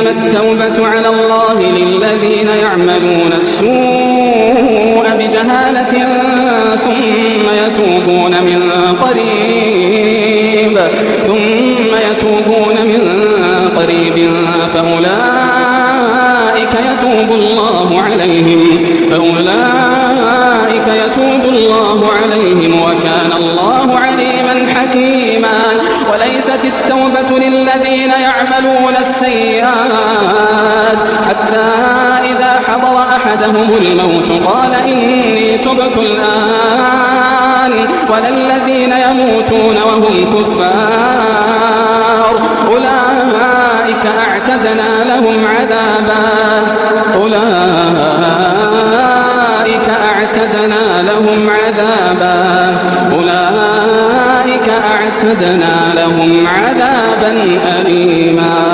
إنما التوبة على الله للذين يعملون السوء بجهالة ثم يتوبون من قريب فأولئك يتوب الله عليهم وكان الله عليما حكيما. وليست التوبة للذين يعملون السيئات حتى إذا حضر أحدهم الموت قال إني تبت الآن ولا الذين يموتون وهم كفار أولئك أعتدنا لهم عذابا أليما.